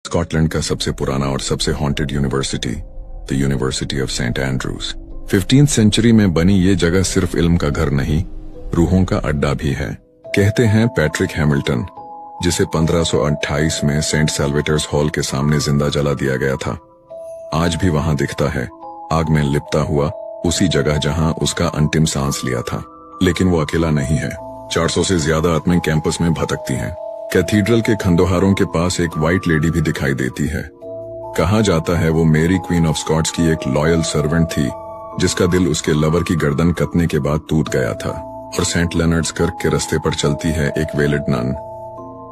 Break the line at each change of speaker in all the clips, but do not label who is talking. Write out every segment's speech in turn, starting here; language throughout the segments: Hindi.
स्कॉटलैंड का सबसे पुराना और सबसे haunted university, the university of Saint Andrews. 15वीं सेंचुरी में बनी ये जगह सिर्फ इल्म का घर नहीं, रूहों का अड्डा भी है। कहते हैं पैट्रिक हैमिल्टन, जिसे 1528 में सेंट सैल्वेटर्स हॉल के सामने जिंदा जला दिया गया था, आज भी वहां दिखता है, आग में लिपटा हुआ, उसी जगह जहां उसका अंतिम सांस लिया था। लेकिन वो अकेला नहीं है। 400 से ज्यादा आत्माएं कैंपस में भटकती हैं। कैथीड्रल के खंडोहारों के पास एक व्हाइट लेडी भी दिखाई देती है। कहा जाता है वो मेरी क्वीन ऑफ स्कॉट्स की एक लॉयल सर्वेंट थी, जिसका दिल उसके लवर की गर्दन कतने के बाद टूट गया था। और सेंट लेनर्ड्स कर्क के रास्ते पर चलती है एक वेलिड नन,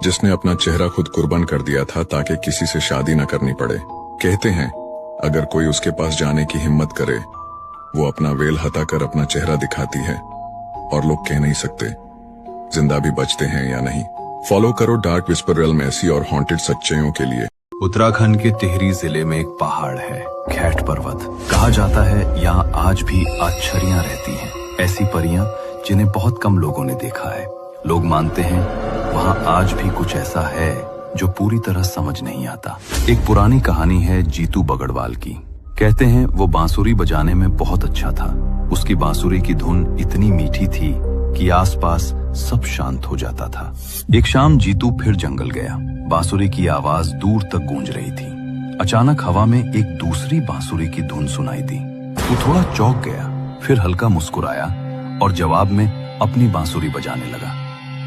जिसने अपना चेहरा खुद कुर्बान कर दिया था ताकि किसी से शादी न करनी पड़े। कहते हैं अगर कोई उसके पास जाने की हिम्मत करे, वो अपना वेल हटाकर अपना चेहरा दिखाती है और लोग कह नहीं सकते जिंदा भी बचते हैं या नहीं। फॉलो करो डार्क विस्पर रियल्म ऐसी और हॉन्टेड सच्चाइयों के लिए।
उत्तराखंड के टिहरी जिले में एक पहाड़ है, खैट पर्वत। कहा जाता है यहाँ आज भी आच्छरियां रहती हैं, ऐसी परियां जिन्हें बहुत कम लोगों ने देखा है। लोग मानते हैं वहाँ आज भी कुछ ऐसा है जो पूरी तरह समझ नहीं आता। एक पुरानी कहानी है जीतू बगड़वाल की। कहते हैं वो बांसुरी बजाने में बहुत अच्छा था। उसकी बांसुरी की धुन इतनी मीठी थी कि आसपास सब शांत हो जाता था। एक शाम जीतू फिर जंगल गया। बांसुरी की आवाज दूर तक गूंज रही थी। अचानक हवा में एक दूसरी बांसुरी की धुन सुनाई दी। वो थोड़ा चौंक गया, फिर हल्का मुस्कुराया और जवाब में अपनी बांसुरी बजाने लगा।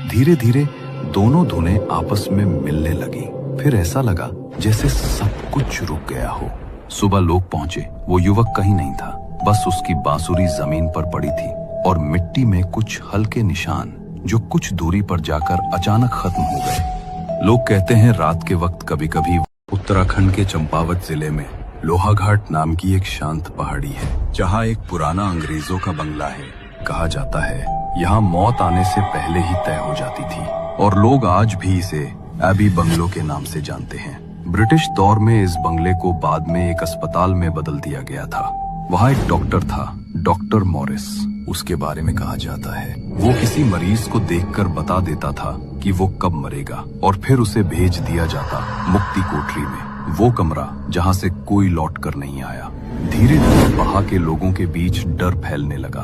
धीरे धीरे दोनों धुनें आपस में मिलने लगी। फिर ऐसा लगा जैसे सब कुछ रुक गया हो। सुबह लोग पहुंचे। वो युवक कहीं नहीं था, बस उसकी बांसुरी जमीन पर पड़ी थी और मिट्टी में कुछ हल्के निशान जो कुछ दूरी पर जाकर अचानक खत्म हो गए। लोग कहते हैं रात के वक्त कभी कभी उत्तराखंड के चंपावत जिले में लोहाघाट नाम की एक शांत पहाड़ी है, जहाँ एक पुराना अंग्रेजों का बंगला है। कहा जाता है यहाँ मौत आने से पहले ही तय हो जाती थी और लोग आज भी इसे एबी बंगलो के नाम से जानते हैं। ब्रिटिश दौर में इस बंगले को बाद में एक अस्पताल में बदल दिया गया था। वहाँ एक डॉक्टर था, डॉक्टर मॉरिस। उसके बारे में कहा जाता है वो किसी मरीज को देखकर बता देता था कि वो कब मरेगा और फिर उसे भेज दिया जाता मुक्ति कोठरी में, वो कमरा जहाँ से कोई लौट कर नहीं आया। धीरे धीरे वहाँ के लोगों के बीच डर फैलने लगा।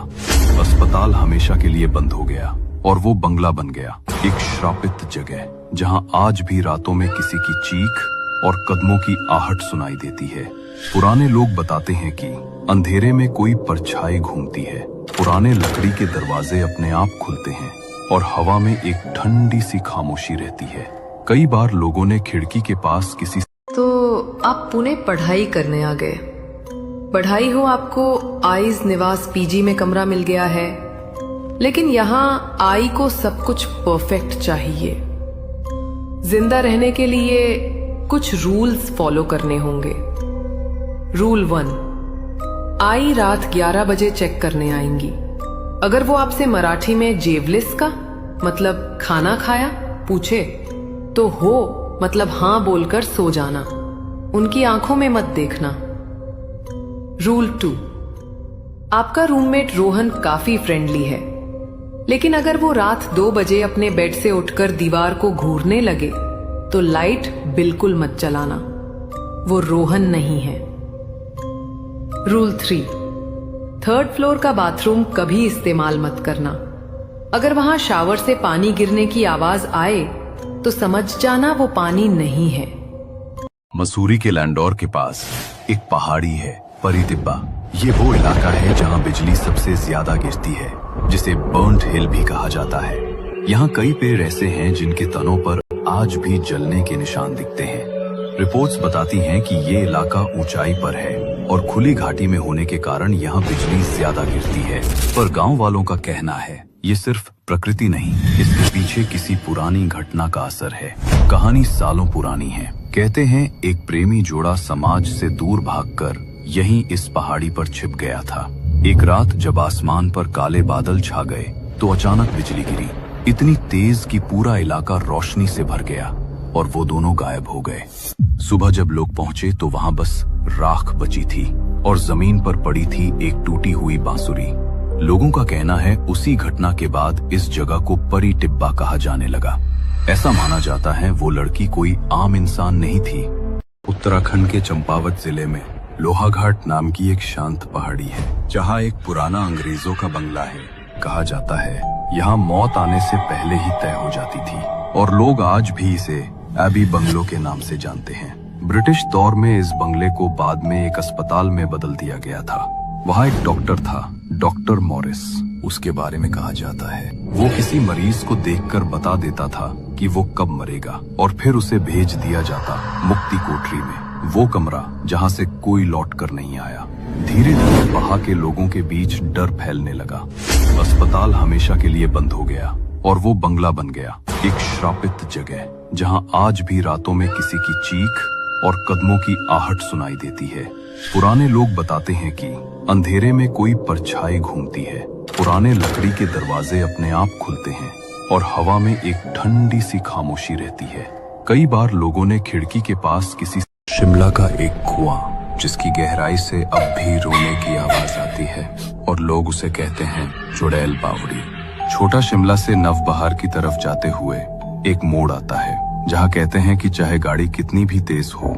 अस्पताल हमेशा के लिए बंद हो गया और वो बंगला बन गया, एक श्रापित जगह जहाँ आज भी रातों में किसी की चीख और कदमों की आहट सुनाई देती है। पुराने लोग बताते हैं कि अंधेरे में कोई परछाई घूमती है, पुराने लकड़ी के दरवाजे अपने आप खुलते हैं और हवा में एक ठंडी सी खामोशी रहती है। कई बार लोगों ने खिड़की के पास किसी
तो आप पुणे पढ़ाई करने आ गए। पढ़ाई हो, आपको आइज निवास पीजी में कमरा मिल गया है, लेकिन यहाँ आई को सब कुछ परफेक्ट चाहिए। जिंदा रहने के लिए कुछ रूल्स फॉलो करने होंगे। रूल 1, आई रात 11 बजे चेक करने आएंगी। अगर वो आपसे मराठी में जेवलिस का मतलब खाना खाया पूछे तो हो मतलब हाँ बोलकर सो जाना, उनकी आंखों में मत देखना। रूल 2, आपका रूममेट रोहन काफी फ्रेंडली है, लेकिन अगर वो रात 2 बजे अपने बेड से उठकर दीवार को घूरने लगे तो लाइट बिल्कुल मत जलाना, वो रोहन नहीं है। रूल 3, 3rd फ्लोर का बाथरूम कभी इस्तेमाल मत करना। अगर वहां शावर से पानी गिरने की आवाज आए तो समझ जाना वो पानी नहीं है।
मसूरी के लैंडोर के पास एक पहाड़ी है, परी तिब्बा। ये वो इलाका है जहाँ बिजली सबसे ज्यादा गिरती है, जिसे बर्न्ड हिल भी कहा जाता है। यहाँ कई पेड़ ऐसे हैं जिनके तनों पर आज भी जलने के निशान दिखते हैं। रिपोर्ट्स बताती हैं कि ये इलाका ऊंचाई पर है और खुली घाटी में होने के कारण यहाँ बिजली ज्यादा गिरती है। पर गांव वालों का कहना है ये सिर्फ प्रकृति नहीं, इसके पीछे किसी पुरानी घटना का असर है। कहानी सालों पुरानी है। कहते हैं एक प्रेमी जोड़ा समाज से दूर भागकर यहीं इस पहाड़ी पर छिप गया था। एक रात जब आसमान पर काले बादल छा गए तो अचानक बिजली गिरी, इतनी तेज कि पूरा इलाका रोशनी से भर गया और वो दोनों गायब हो गए। सुबह जब लोग पहुंचे तो वहां बस राख बची थी और जमीन पर पड़ी थी एक टूटी हुई बांसुरी। लोगों का कहना है उसी घटना के बाद इस जगह को परी टिब्बा कहा जाने लगा। ऐसा माना जाता है वो लड़की कोई आम इंसान नहीं थी, उत्तराखंड के चंपावत जिले में लोहाघाट नाम की एक शांत पहाड़ी है, जहाँ एक पुराना अंग्रेजों का बंगला है। कहा जाता है यहाँ मौत आने से पहले ही तय हो जाती थी और लोग आज भी इसे एबी बंगलो के नाम से जानते हैं। ब्रिटिश दौर में इस बंगले को बाद में एक अस्पताल में बदल दिया गया था। वहाँ एक डॉक्टर था, डॉक्टर मॉरिस। उसके बारे में कहा जाता है वो किसी मरीज को देखकर बता देता था कि वो कब मरेगा और फिर उसे भेज दिया जाता मुक्ति कोठरी में, वो कमरा जहाँ से कोई लौट कर नहीं आया। धीरे धीरे वहाँ के लोगों के बीच डर फैलने लगा। अस्पताल हमेशा के लिए बंद हो गया और वो बंगला बन गया, एक श्रापित जगह जहाँ आज भी रातों में किसी की चीख और कदमों की आहट सुनाई देती है। पुराने लोग बताते हैं कि अंधेरे में कोई परछाई घूमती है, पुराने लकड़ी के दरवाजे अपने आप खुलते हैं और हवा में एक ठंडी सी खामोशी रहती है। कई बार लोगों ने खिड़की के पास किसी शिमला का एक कुआं, जिसकी गहराई से अब भी रोने की आवाज आती है और लोग उसे कहते हैं चुड़ैल बावड़ी। छोटा शिमला से नवबहार की तरफ जाते हुए एक मोड़ आता है, जहाँ कहते हैं कि चाहे गाड़ी कितनी भी तेज हो,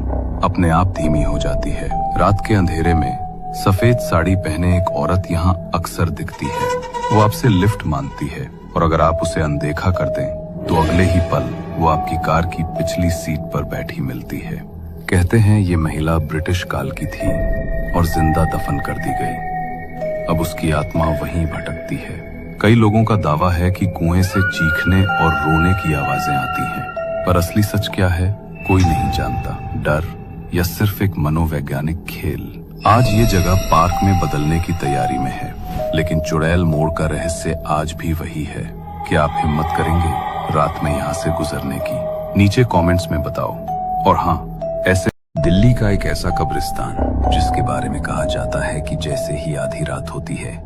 अपने आप धीमी हो जाती है। रात के अंधेरे में सफेद साड़ी पहने एक औरत यहाँ अक्सर दिखती है। वो आपसे लिफ्ट मांगती है और अगर आप उसे अनदेखा कर दें तो अगले ही पल वो आपकी कार की पिछली सीट पर बैठी मिलती है। कहते हैं ये महिला ब्रिटिश काल की थी और जिंदा दफन कर दी गई। अब उसकी आत्मा वहीं भटकती है। कई लोगों का दावा है कि कुएं से चीखने और रोने की आवाजें आती हैं, पर असली सच क्या है कोई नहीं जानता। डर या सिर्फ एक मनोवैज्ञानिक खेल। आज ये जगह पार्क में बदलने की तैयारी में है, लेकिन चुड़ैल मोड़ का रहस्य आज भी वही है। क्या आप हिम्मत करेंगे रात में यहाँ से गुजरने की? नीचे कमेंट्स में बताओ। और हाँ, ऐसे दिल्ली का एक ऐसा कब्रिस्तान जिसके बारे में कहा जाता है कि जैसे ही आधी रात होती है,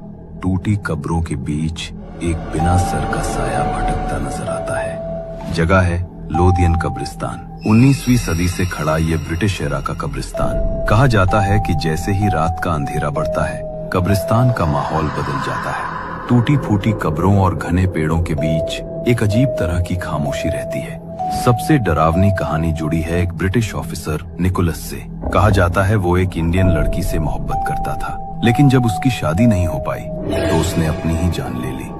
टूटी कब्रों के बीच एक बिना सर का साया भटकता नजर आता है। जगह है लोधियन कब्रिस्तान। 19वीं सदी से खड़ा ये ब्रिटिश एरा का कब्रिस्तान। कहा जाता है कि जैसे ही रात का अंधेरा बढ़ता है, कब्रिस्तान का माहौल बदल जाता है। टूटी फूटी कब्रों और घने पेड़ों के बीच एक अजीब तरह की खामोशी रहती है। सबसे डरावनी कहानी जुड़ी है एक ब्रिटिश ऑफिसर निकोलस से। कहा जाता है वो एक इंडियन लड़की से मोहब्बत करता था, लेकिन जब उसकी शादी नहीं हो पाई तो उसने अपनी ही जान ले ली।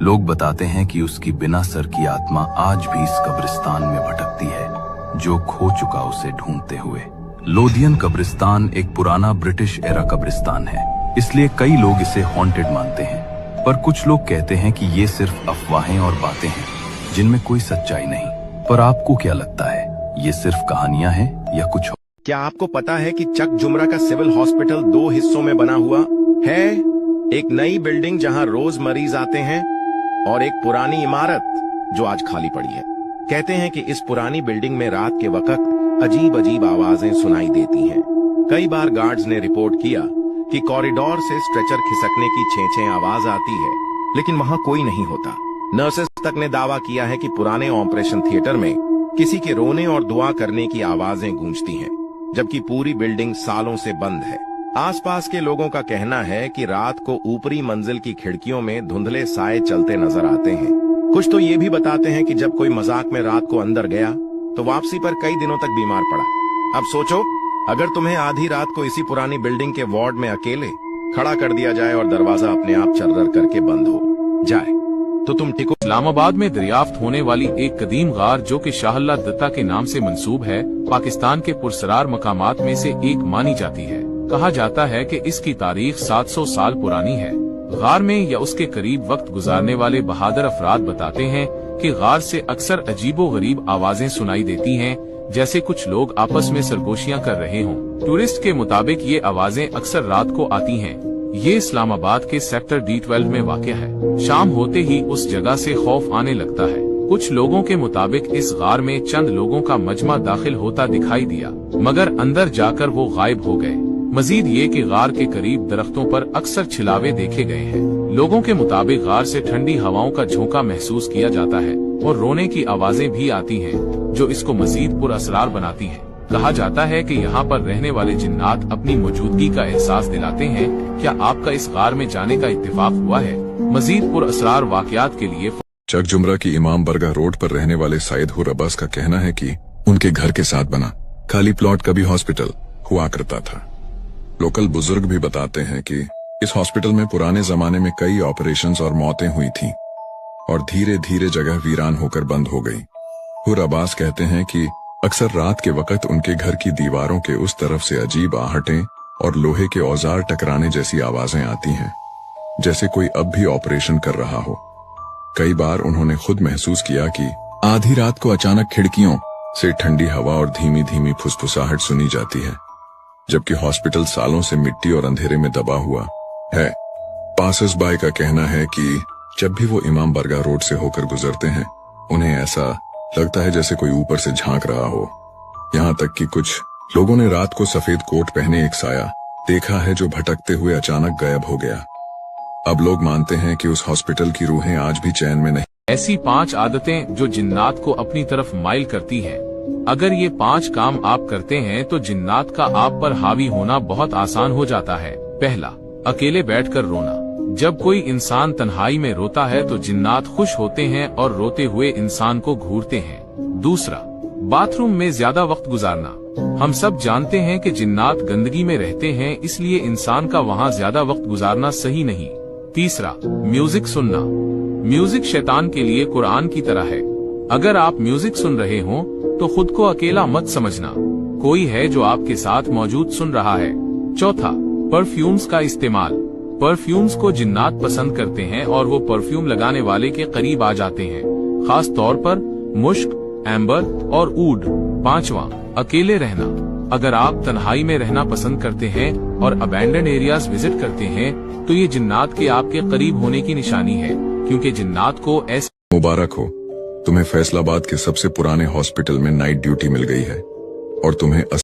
लोग बताते हैं कि उसकी बिना सर की आत्मा आज भी इस कब्रिस्तान में भटकती है, जो खो चुका उसे ढूंढते हुए। लोधियन कब्रिस्तान एक पुराना ब्रिटिश एरा कब्रिस्तान है, इसलिए कई लोग इसे हॉन्टेड मानते हैं। पर कुछ लोग कहते हैं कि ये सिर्फ अफवाहें और बातें हैं, जिनमें कोई सच्चाई नहीं। पर आपको क्या लगता है, ये सिर्फ कहानियां हैं या कुछ और?
क्या आपको पता है कि चक जुमरा का सिविल हॉस्पिटल 2 हिस्सों में बना हुआ है? एक नई बिल्डिंग जहां रोज मरीज आते हैं और एक पुरानी इमारत जो आज खाली पड़ी है। कहते हैं कि इस पुरानी बिल्डिंग में रात के वक्त अजीब अजीब आवाजें सुनाई देती हैं। कई बार गार्ड्स ने रिपोर्ट किया कि कॉरिडोर से स्ट्रेचर खिसकने की छें-छें आवाज आती है, लेकिन वहां कोई नहीं होता। नर्सेस तक ने दावा किया है कि पुराने ऑपरेशन थिएटर में किसी के रोने और दुआ करने की आवाजें गूंजती हैं, जबकि पूरी बिल्डिंग सालों से बंद है। आसपास के लोगों का कहना है कि रात को ऊपरी मंजिल की खिड़कियों में धुंधले साए चलते नजर आते हैं। कुछ तो ये भी बताते हैं कि जब कोई मजाक में रात को अंदर गया तो वापसी पर कई दिनों तक बीमार पड़ा। अब सोचो, अगर तुम्हें आधी रात को इसी पुरानी बिल्डिंग के वार्ड में अकेले खड़ा कर दिया जाए और दरवाजा अपने आप चर्रर करके बंद हो जाए, तो तुम टिको।
इस्लामाबाद में दरियाफ्त होने वाली एक कदीम गार जो कि शाहअल्लाह दत्ता के नाम से मंसूब है, पाकिस्तान के पुरसरार मकामात में से एक मानी जाती है। कहा जाता है कि इसकी तारीख 700 साल पुरानी है। गार में या उसके करीब वक्त गुजारने वाले बहादुर अफराद बताते हैं कि गार से अक्सर अजीबो गरीब आवाजें सुनाई देती हैं, जैसे कुछ लोग आपस में सरगोशियां कर रहे हों। टूरिस्ट के मुताबिक ये आवाजें अक्सर रात को आती हैं। ये इस्लामाबाद के सेक्टर D12 में वाक़ है। शाम होते ही उस जगह से खौफ आने लगता है। कुछ लोगों के मुताबिक इस गार में चंद लोगों का मजमा दाखिल होता दिखाई दिया, मगर अंदर जाकर वो गायब हो गए। मजीद ये कि गार के करीब दरख्तों पर अक्सर छिलावे देखे गए हैं। लोगों के मुताबिक गार से ठंडी हवाओं का झोंका महसूस किया जाता है और रोने की आवाजें भी आती हैं, जो इसको मजीद पुरअसरार बनाती हैं। कहा जाता है कि यहाँ पर रहने वाले जिन्नात अपनी मौजूदगी का एहसास दिलाते हैं। क्या आपका इस गार में जाने का इत्तेफाक हुआ है? मजीद पुरअसरार वाकयात के लिए
चक जुमरा की इमाम बरगाह रोड पर रहने वाले साइद हुर अब्बास का कहना है कि उनके घर के साथ बना खाली प्लॉट का भी हॉस्पिटल हुआ करता था। लोकल बुजुर्ग भी बताते हैं कि इस हॉस्पिटल में पुराने जमाने में कई ऑपरेशंस और मौतें हुई थीं और धीरे धीरे जगह वीरान होकर बंद हो गई। हुर अब्बास कहते हैं कि अक्सर रात के वक्त उनके घर की दीवारों के उस तरफ से अजीब आहटें और लोहे के औजार टकराने जैसी आवाजें आती हैं, जैसे कोई अब भी ऑपरेशन कर रहा हो। कई बार उन्होंने खुद महसूस किया कि आधी रात को अचानक खिड़कियों से ठंडी हवा और धीमी धीमी फुसफुसाहट सुनी जाती है, जबकि हॉस्पिटल सालों से मिट्टी और अंधेरे में दबा हुआ है। पासर्स बाय का कहना है कि जब भी वो इमाम बरगाह रोड से होकर गुजरते हैं, उन्हें ऐसा लगता है जैसे कोई ऊपर से झांक रहा हो। यहाँ तक कि कुछ लोगों ने रात को सफेद कोट पहने एक साया देखा है जो भटकते हुए अचानक गायब हो गया। अब लोग मानते हैं कि उस हॉस्पिटल की रूहें आज भी चैन में नहीं।
ऐसी 5 आदतें जो जिन्नात को अपनी तरफ माइल करती हैं। अगर ये 5 काम आप करते हैं तो जिन्नात का आप पर हावी होना बहुत आसान हो जाता है। पहला, अकेले बैठकर रोना। जब कोई इंसान तन्हाई में रोता है तो जिन्नात खुश होते हैं और रोते हुए इंसान को घूरते हैं। दूसरा, बाथरूम में ज्यादा वक्त गुजारना। हम सब जानते हैं कि जिन्नात गंदगी में रहते हैं, इसलिए इंसान का वहाँ ज्यादा वक्त गुजारना सही नहीं। तीसरा, म्यूजिक सुनना। म्यूजिक शैतान के लिए कुरान की तरह है। अगर आप म्यूजिक सुन रहे हो तो खुद को अकेला मत समझना, कोई है जो आपके साथ मौजूद सुन रहा है। चौथा, परफ्यूम्स का इस्तेमाल। परफ्यूम्स को जिन्नात पसंद करते हैं और वो परफ्यूम लगाने वाले के करीब आ जाते हैं, खास तौर पर मुश्क, एम्बर और ऊड। पांचवा, अकेले रहना। अगर आप तन्हाई में रहना पसंद करते हैं और अबैंडन एरियाज विजिट करते हैं तो ये जिन्नात के आपके करीब होने की निशानी है, क्योंकि जिन्नात को ऐसे।
मुबारक हो, तुम्हें फैसलाबाद के सबसे पुराने हॉस्पिटल में नाइट ड्यूटी मिल गई है और तुम्हें